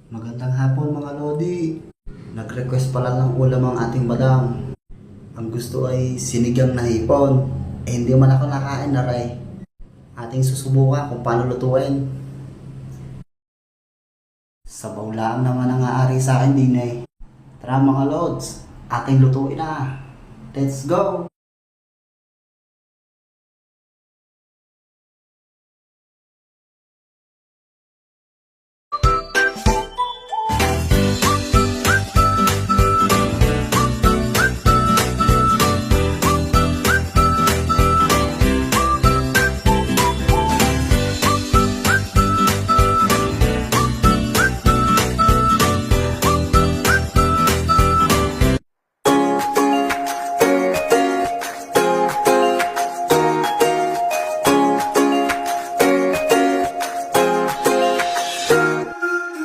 Magandang hapon mga Lodi. Nag-request pala ng ulam ang ating madam. Ang gusto ay sinigang na hipon. Hindi man ako nakain na ray. Ating susubukan kung paano lutuin. Sabaw lang naman ang aari sa akin din eh. Tara mga Lods, ating lutuin na. Let's go!